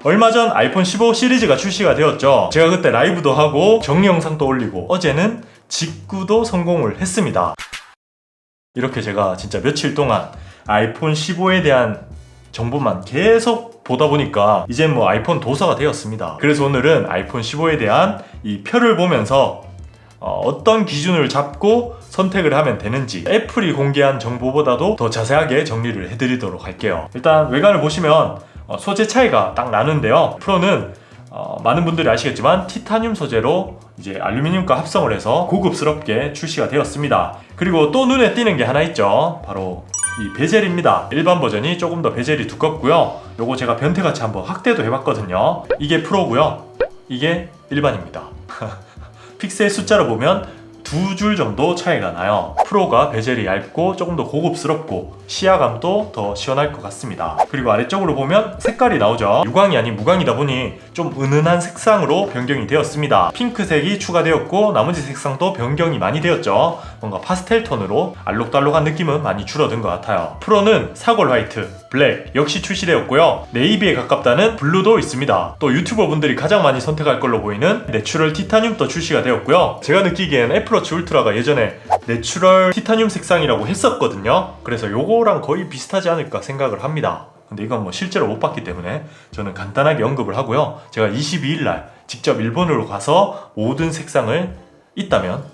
얼마 전 아이폰 15 시리즈가 출시가 되었죠. 제가 그때 라이브도 하고 정리 영상도 올리고 어제는 직구도 성공을 했습니다. 이렇게 제가 진짜 며칠 동안 아이폰 15에 대한 정보만 계속 보다 보니까 이젠 뭐 아이폰 도사가 되었습니다. 그래서 오늘은 아이폰 15에 대한 이 표를 보면서 어떤 기준을 잡고 선택을 하면 되는지 애플이 공개한 정보보다도 더 자세하게 정리를 해드리도록 할게요. 일단 외관을 보시면 소재 차이가 딱 나는데요. 프로는 많은 분들이 아시겠지만 티타늄 소재로 이제 알루미늄과 합성을 해서 고급스럽게 출시가 되었습니다. 그리고 또 눈에 띄는 게 하나 있죠. 바로 이 베젤입니다. 일반 버전이 조금 더 베젤이 두껍고요. 요거 제가 변태같이 한번 확대도 해봤거든요. 이게 프로고요. 이게 일반입니다. 픽셀 숫자로 보면 2줄 정도 차이가 나요. 프로가 베젤이 얇고 조금 더 고급스럽고 시야감도 더 시원할 것 같습니다. 그리고 아래쪽으로 보면 색깔이 나오죠. 유광이 아닌 무광이다 보니 좀 은은한 색상으로 변경이 되었습니다. 핑크색이 추가되었고 나머지 색상도 변경이 많이 되었죠. 뭔가 파스텔 톤으로 알록달록한 느낌은 많이 줄어든 것 같아요. 프로는 사골 화이트, 블랙 역시 출시되었고요. 네이비에 가깝다는 블루도 있습니다. 또 유튜버 분들이 가장 많이 선택할 걸로 보이는 내추럴 티타늄도 출시가 되었고요. 제가 느끼기엔 애플워치 울트라가 예전에 내추럴 티타늄 색상이라고 했었거든요. 그래서 요거랑 거의 비슷하지 않을까 생각을 합니다. 근데 이건 뭐 실제로 못 봤기 때문에 저는 간단하게 언급을 하고요. 제가 22일날 직접 일본으로 가서 모든 색상을 있다면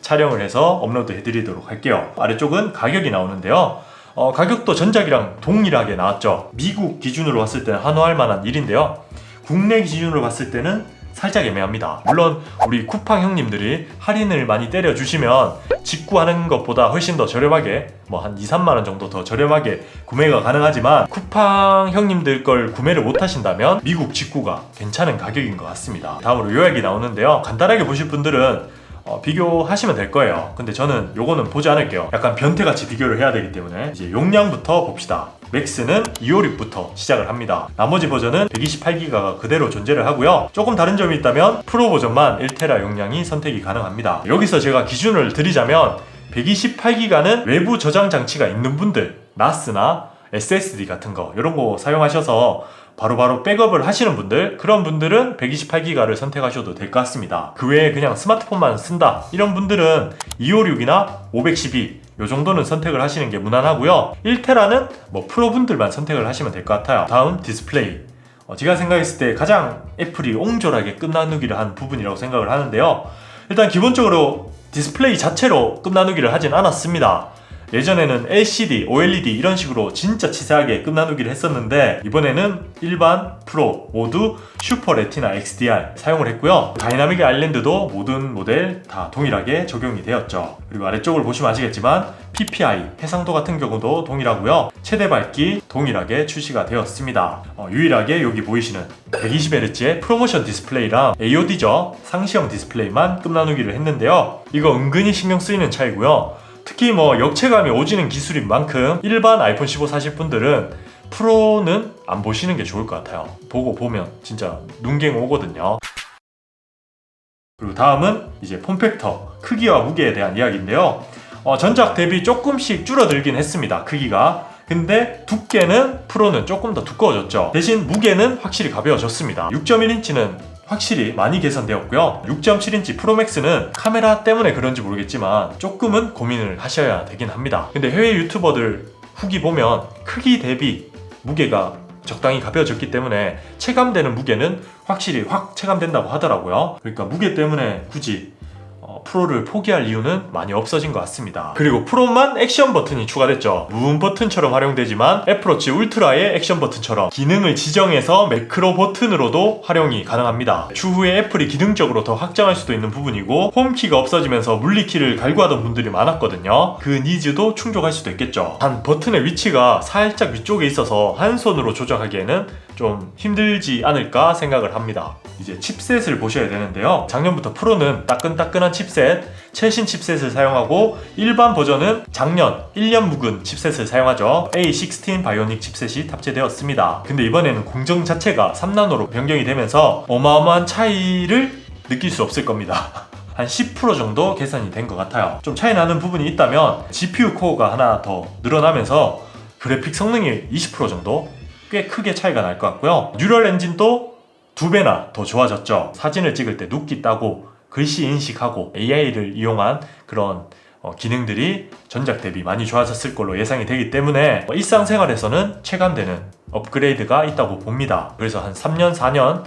촬영을 해서 업로드 해드리도록 할게요. 아래쪽은 가격이 나오는데요. 가격도 전작이랑 동일하게 나왔죠. 미국 기준으로 봤을 때는 환호할 만한 일인데요. 국내 기준으로 봤을 때는 살짝 애매합니다. 물론 우리 쿠팡 형님들이 할인을 많이 때려주시면 직구하는 것보다 훨씬 더 저렴하게 뭐 한 2-3만원 정도 더 저렴하게 구매가 가능하지만 쿠팡 형님들 걸 구매를 못 하신다면 미국 직구가 괜찮은 가격인 것 같습니다. 다음으로 요약이 나오는데요. 간단하게 보실 분들은 비교하시면 될 거예요. 근데 저는 요거는 보지 않을게요. 약간 변태같이 비교를 해야 되기 때문에 이제 용량부터 봅시다. 맥스는 256부터 시작을 합니다. 나머지 버전은 128기가가 그대로 존재를 하고요. 조금 다른 점이 있다면 프로 버전만 1테라 용량이 선택이 가능합니다. 여기서 제가 기준을 드리자면 128기가는 외부 저장 장치가 있는 분들, NAS나 SSD 같은 거 이런 거 사용하셔서 바로바로 백업을 하시는 분들, 그런 분들은 128기가를 선택하셔도 될 것 같습니다. 그 외에 그냥 스마트폰만 쓴다 이런 분들은 256이나 512 요 정도는 선택을 하시는 게 무난하고요. 1테라는 뭐 프로분들만 선택을 하시면 될 것 같아요. 다음 디스플레이. 제가 생각했을 때 가장 애플이 옹졸하게 끝나누기를 한 부분이라고 생각을 하는데요. 일단 기본적으로 디스플레이 자체로 끝나누기를 하진 않았습니다. 예전에는 LCD, OLED 이런 식으로 진짜 치사하게 끝나누기를 했었는데 이번에는 일반, 프로 모두 슈퍼 레티나 XDR 사용을 했고요. 다이나믹 아일랜드도 모든 모델 다 동일하게 적용이 되었죠. 그리고 아래쪽을 보시면 아시겠지만 PPI, 해상도 같은 경우도 동일하고요. 최대 밝기 동일하게 출시가 되었습니다. 유일하게 여기 보이시는 120Hz의 프로모션 디스플레이랑 AOD죠. 상시형 디스플레이만 끝나누기를 했는데요. 이거 은근히 신경 쓰이는 차이고요. 특히 뭐 역체감이 오지는 기술인 만큼 일반 아이폰 15 사실 분들은 프로는 안 보시는 게 좋을 것 같아요. 보고 보면 진짜 눈갱 오거든요. 그리고 다음은 이제 폼팩터, 크기와 무게에 대한 이야기인데요. 전작 대비 조금씩 줄어들긴 했습니다. 크기가. 근데 두께는 프로는 조금 더 두꺼워졌죠. 대신 무게는 확실히 가벼워졌습니다. 6.1인치는 확실히 많이 개선되었고요. 6.7인치 프로맥스는 카메라 때문에 그런지 모르겠지만 조금은 고민을 하셔야 되긴 합니다. 근데 해외 유튜버들 후기 보면 크기 대비 무게가 적당히 가벼워졌기 때문에 체감되는 무게는 확실히 확 체감된다고 하더라고요. 그러니까 무게 때문에 굳이 프로를 포기할 이유는 많이 없어진 것 같습니다. 그리고 프로만 액션 버튼이 추가됐죠. 무음 버튼처럼 활용되지만 애플워치 울트라의 액션 버튼처럼 기능을 지정해서 매크로 버튼으로도 활용이 가능합니다. 추후에 애플이 기능적으로 더 확장할 수도 있는 부분이고 홈키가 없어지면서 물리키를 갈구하던 분들이 많았거든요. 그 니즈도 충족할 수도 있겠죠. 단 버튼의 위치가 살짝 위쪽에 있어서 한 손으로 조작하기에는 좀 힘들지 않을까 생각을 합니다. 이제 칩셋을 보셔야 되는데요. 작년부터 프로는 따끈따끈한 칩셋, 최신 칩셋을 사용하고 일반 버전은 작년 1년 묵은 칩셋을 사용하죠. A16 바이오닉 칩셋이 탑재되었습니다. 근데 이번에는 공정 자체가 3나노로 변경이 되면서 어마어마한 차이를 느낄 수 없을 겁니다. 한 10% 정도 개선이 된 것 같아요. 좀 차이 나는 부분이 있다면 GPU 코어가 하나 더 늘어나면서 그래픽 성능이 20% 정도 꽤 크게 차이가 날 것 같고요. 뉴럴 엔진도 2배나 더 좋아졌죠. 사진을 찍을 때 눕기 따고 글씨 인식하고 AI를 이용한 그런 기능들이 전작 대비 많이 좋아졌을 걸로 예상이 되기 때문에 일상생활에서는 체감되는 업그레이드가 있다고 봅니다. 그래서 한 3년, 4년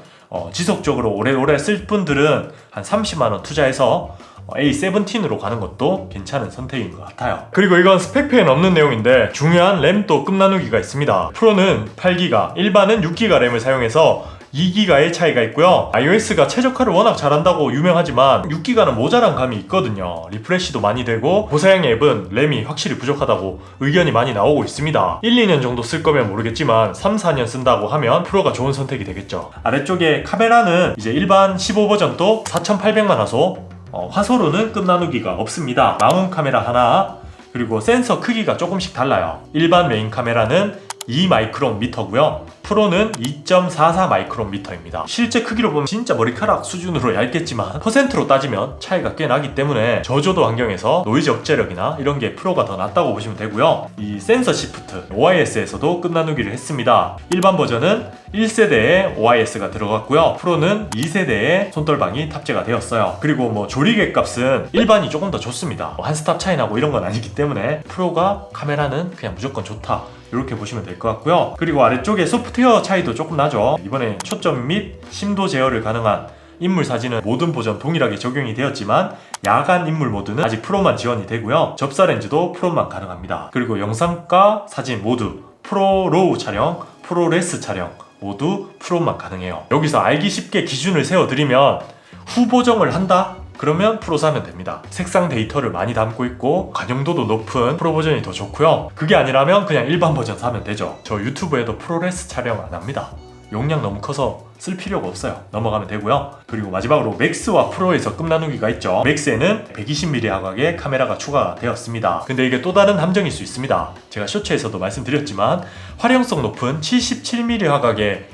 지속적으로 오래오래 쓸 분들은 한 30만원 투자해서 A17으로 가는 것도 괜찮은 선택인 것 같아요. 그리고 이건 스펙표에는 없는 내용인데 중요한 램도 끝나누기가 있습니다. 프로는 8기가, 일반은 6기가 램을 사용해서 2기가의 차이가 있고요. iOS가 최적화를 워낙 잘한다고 유명하지만 6기가는 모자란 감이 있거든요. 리프레시도 많이 되고 고사양의 앱은 램이 확실히 부족하다고 의견이 많이 나오고 있습니다. 1, 2년 정도 쓸 거면 모르겠지만 3, 4년 쓴다고 하면 프로가 좋은 선택이 되겠죠. 아래쪽에 카메라는 이제 일반 15 버전도 4800만 화소, 화소로는 끝나누기가 없습니다. 마운 카메라 하나, 그리고 센서 크기가 조금씩 달라요. 일반 메인 카메라는 2 마이크론 미터고요. 프로는 2.44 마이크론 미터입니다. 실제 크기로 보면 진짜 머리카락 수준으로 얇겠지만 퍼센트로 따지면 차이가 꽤 나기 때문에 저조도 환경에서 노이즈 억제력이나 이런 게 프로가 더 낫다고 보시면 되고요. 이 센서 시프트 OIS에서도 끝나누기를 했습니다. 일반 버전은 1세대에 OIS가 들어갔고요. 프로는 2세대에 손떨방이 탑재가 되었어요. 그리고 뭐 조리개 값은 일반이 조금 더 좋습니다. 한 스탑 차이 나고 이런 건 아니기 때문에 프로가 카메라는 그냥 무조건 좋다, 이렇게 보시면 될 것 같고요. 그리고 아래쪽에 소프트웨어 차이도 조금 나죠. 이번에 초점 및 심도 제어를 가능한 인물 사진은 모든 버전 동일하게 적용이 되었지만 야간 인물 모드는 아직 프로만 지원이 되고요. 접사 렌즈도 프로만 가능합니다. 그리고 영상과 사진 모두 프로로우 촬영, 프로레스 촬영 모두 프로만 가능해요. 여기서 알기 쉽게 기준을 세워드리면 후보정을 한다? 그러면 프로 사면 됩니다. 색상 데이터를 많이 담고 있고 가용도도 높은 프로 버전이 더 좋고요. 그게 아니라면 그냥 일반 버전 사면 되죠. 저 유튜브에도 프로레스 촬영 안 합니다. 용량 너무 커서 쓸 필요가 없어요. 넘어가면 되고요. 그리고 마지막으로 맥스와 프로에서 끝나누기가 있죠. 맥스에는 120mm 화각의 카메라가 추가가 되었습니다. 근데 이게 또 다른 함정일 수 있습니다. 제가 쇼츠에서도 말씀드렸지만 활용성 높은 77mm 화각의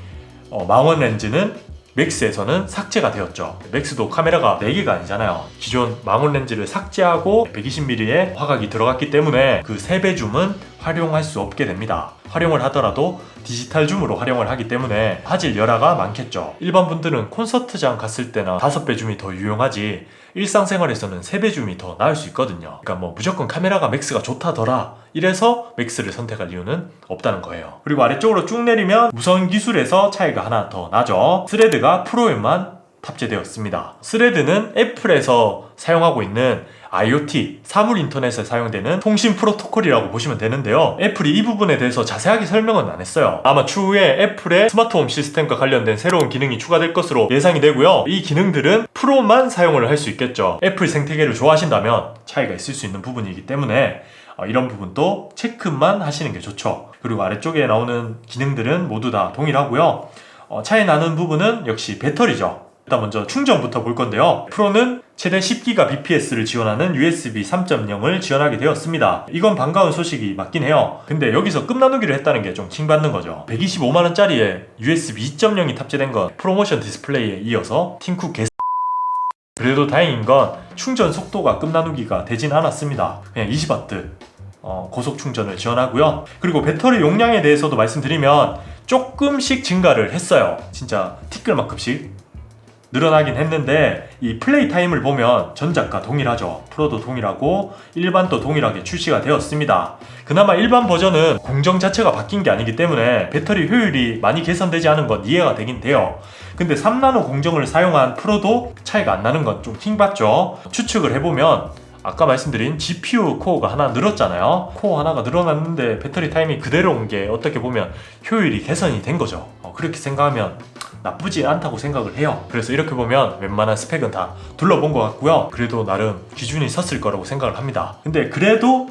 망원 렌즈는 맥스에서는 삭제가 되었죠. 맥스도 카메라가 4개가 아니잖아요. 기존 망원 렌즈를 삭제하고 120mm의 화각이 들어갔기 때문에 그 3배 줌은 활용할 수 없게 됩니다. 활용을 하더라도 디지털 줌으로 활용을 하기 때문에 화질 열화가 많겠죠. 일반 분들은 콘서트장 갔을 때나 5배 줌이 더 유용하지 일상생활에서는 3배 줌이 더 나을 수 있거든요. 그러니까 뭐 무조건 카메라가 맥스가 좋다더라 이래서 맥스를 선택할 이유는 없다는 거예요. 그리고 아래쪽으로 쭉 내리면 무선 기술에서 차이가 하나 더 나죠. 스레드가 프로에만 탑재되었습니다. 스레드는 애플에서 사용하고 있는 IoT, 사물 인터넷에 사용되는 통신 프로토콜이라고 보시면 되는데요. 애플이 이 부분에 대해서 자세하게 설명은 안 했어요. 아마 추후에 애플의 스마트홈 시스템과 관련된 새로운 기능이 추가될 것으로 예상이 되고요. 이 기능들은 프로만 사용을 할 수 있겠죠. 애플 생태계를 좋아하신다면 차이가 있을 수 있는 부분이기 때문에 이런 부분도 체크만 하시는 게 좋죠. 그리고 아래쪽에 나오는 기능들은 모두 다 동일하고요. 차이 나는 부분은 역시 배터리죠. 일단 먼저 충전부터 볼 건데요. 프로는 최대 10기가 bps를 지원하는 USB 3.0을 지원하게 되었습니다. 이건 반가운 소식이 맞긴 해요. 근데 여기서 끝나누기를 했다는 게 좀 킹받는 거죠. 125만원짜리에 USB 2.0이 탑재된 건 프로모션 디스플레이에 이어서 팀쿡 그래도 다행인 건 충전 속도가 끝나누기가 되진 않았습니다. 그냥 20W 고속 충전을 지원하고요. 그리고 배터리 용량에 대해서도 말씀드리면 조금씩 증가를 했어요. 진짜 티끌만큼씩 늘어나긴 했는데 이 플레이 타임을 보면 전작과 동일하죠. 프로도 동일하고 일반도 동일하게 출시가 되었습니다. 그나마 일반 버전은 공정 자체가 바뀐 게 아니기 때문에 배터리 효율이 많이 개선되지 않은 건 이해가 되긴 돼요. 근데 3나노 공정을 사용한 프로도 차이가 안 나는 건 좀 킹받죠. 추측을 해보면 아까 말씀드린 GPU 코어가 하나 늘었잖아요. 코어 하나가 늘어났는데 배터리 타임이 그대로 온 게 어떻게 보면 효율이 개선이 된 거죠. 그렇게 생각하면 나쁘지 않다고 생각을 해요. 그래서 이렇게 보면 웬만한 스펙은 다 둘러본 것 같고요. 그래도 나름 기준이 섰을 거라고 생각을 합니다. 근데 그래도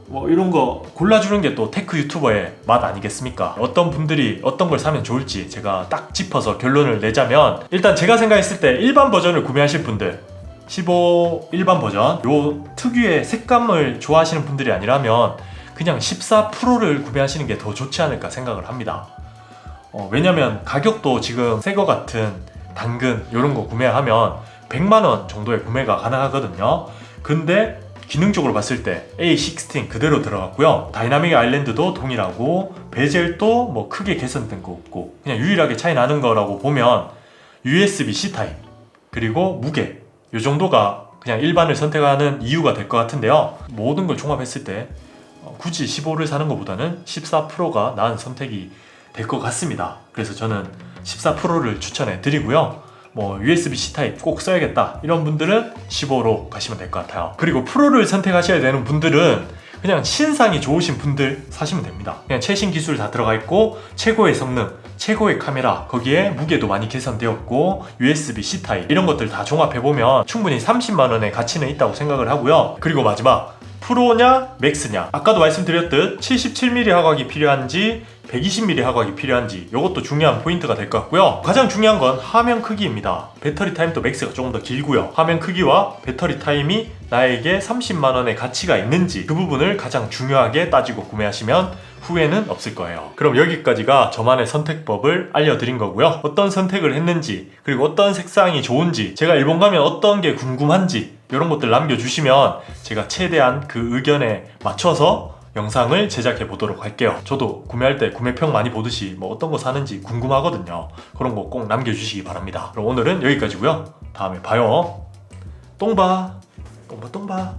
뭐 이런 거 골라주는 게 또 테크 유튜버의 맛 아니겠습니까? 어떤 분들이 어떤 걸 사면 좋을지 제가 딱 짚어서 결론을 내자면, 일단 제가 생각했을 때 일반 버전을 구매하실 분들, 15 일반 버전 요 특유의 색감을 좋아하시는 분들이 아니라면 그냥 14 프로를 구매하시는 게 더 좋지 않을까 생각을 합니다. 왜냐면 가격도 지금 새거 같은 당근 이런 거 구매하면 100만원 정도의 구매가 가능하거든요. 근데 기능적으로 봤을 때 A16 그대로 들어갔고요. 다이나믹 아일랜드도 동일하고 베젤도 뭐 크게 개선된 거 없고 그냥 유일하게 차이 나는 거라고 보면 USB-C 타입 그리고 무게 이 정도가 그냥 일반을 선택하는 이유가 될 것 같은데요. 모든 걸 종합했을 때 굳이 15를 사는 것보다는 14 프로가 나은 선택이 될 것 같습니다. 그래서 저는 14 프로를 추천해 드리고요. 뭐 USB-C 타입 꼭 써야겠다 이런 분들은 15로 가시면 될 것 같아요. 그리고 프로를 선택하셔야 되는 분들은 그냥 신상이 좋으신 분들 사시면 됩니다. 그냥 최신 기술 다 들어가 있고 최고의 성능, 최고의 카메라, 거기에 무게도 많이 개선되었고 USB-C 타입 이런 것들 다 종합해보면 충분히 30만 원의 가치는 있다고 생각을 하고요. 그리고 마지막 프로냐 맥스냐, 아까도 말씀드렸듯 77mm 화각이 필요한지 120mm 화각이 필요한지 이것도 중요한 포인트가 될 것 같고요. 가장 중요한 건 화면 크기입니다. 배터리 타임도 맥스가 조금 더 길고요. 화면 크기와 배터리 타임이 나에게 30만 원의 가치가 있는지 그 부분을 가장 중요하게 따지고 구매하시면 후회는 없을 거예요. 그럼 여기까지가 저만의 선택법을 알려드린 거고요. 어떤 선택을 했는지 그리고 어떤 색상이 좋은지 제가 일본 가면 어떤 게 궁금한지 이런 것들 남겨주시면 제가 최대한 그 의견에 맞춰서 영상을 제작해 보도록 할게요. 저도 구매할 때 구매평 많이 보듯이 뭐 어떤 거 사는지 궁금하거든요. 그런 거 꼭 남겨주시기 바랍니다. 그럼 오늘은 여기까지고요. 다음에 봐요. 똥봐. 똥봐.